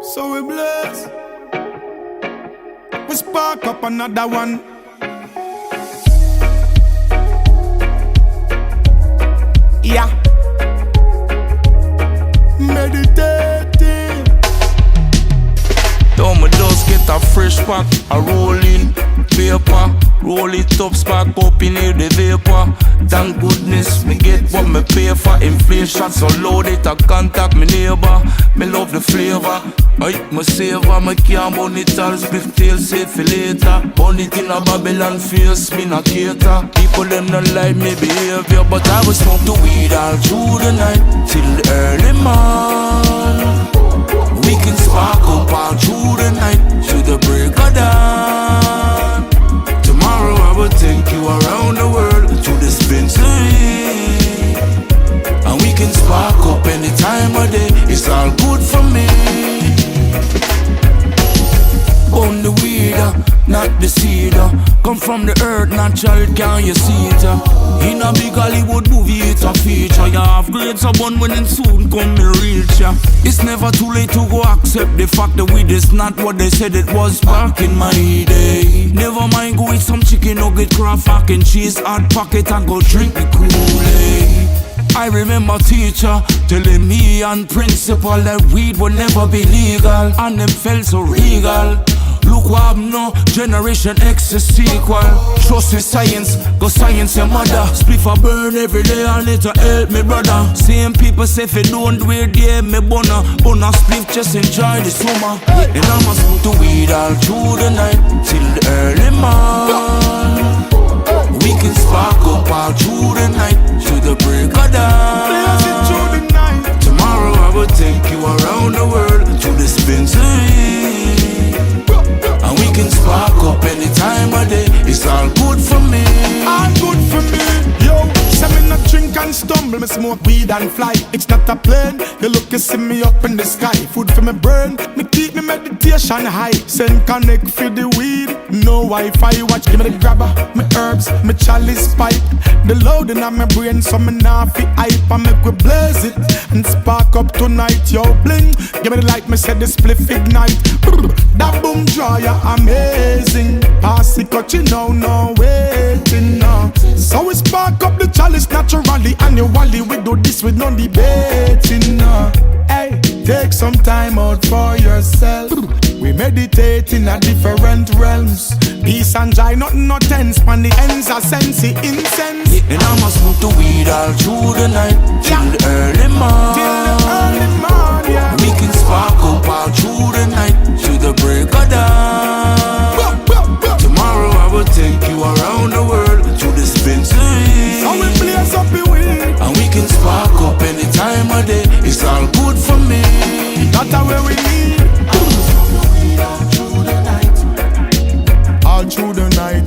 So we bless. We spark up another one. Yeah. Meditating. Down my dust, get a fresh pack, a rolling paper. Roll it up, spark up in here the vapor. Thank goodness me get what me pay for. Inflation so low that I contact me neighbor. Me love the flavor. I me savor, me can't burn it all. Split tail save for later. Burn it in a Babylon face, me not cater. People them not like me behavior, but I will smoke the weed all through the night till the early morning. We can spark up all through the night till the break of dawn. Tomorrow I will take you around the world to the dispensary, and we can spark up any time of day. It's all good for me. Burn the weed, not the cedar. Come from the earth, natural, can you see it? In a big Hollywood movie, it's a feature. You have grades of bun when it soon come me reach ya. It's never too late to go accept the fact that weed is not what they said it was back in my day. Never mind, go eat some chicken nugget, craft mac and cheese, hot pocket and go drink the Kool-Aid. I remember teacher telling me on principle that weed would never be legal, and them felt so regal. Look what I'm now, Generation X is sequel. Trust in science, go science your mother. Spliff a burn every day and it'll help me brother. Same people say if you don't do it, yeah, me bunna spliff, just enjoy the summer. And I'ma smoke the weed all through the night till the early morning. We can spark up all through the night till the break of dawn. Tomorrow I will take you around the world to the dispensary, and we can spark up any time of day. It's all good for me. All good for me. Yo, say me not drink and stumble. Me smoke weed and fly. It's not a plane. You look and see me up in the sky. Food for me brain. Me keep me meditation high. Send connect for the weed. No Wi-Fi. Watch, give me the grabber. Me herbs, me chalice pipe. The load in my brain, so me not fi hype. I make we blaze it and spark up tonight. Yo, bling. Give me the light. Me say the spliff ignite. That boom draw ya amazing. Pass it, cut you know, no waiting now. So we spark up the chalice naturally. Annually we do this with no debating now. Hey, take some time out for yourself. We meditate in a different realms. Peace and joy, nothing no tense. Man the ends are sensey incense. And I'ma smoke the weed all through the night till the early morning. Till the early morning, yeah. We can spark up all through the night till the break of dawn. Tomorrow I will take you around the world to the dispensary, so we blaze up the weed, and we can spark up any time of day. It's all good for me. That's the way we need. All through the night, all through the night.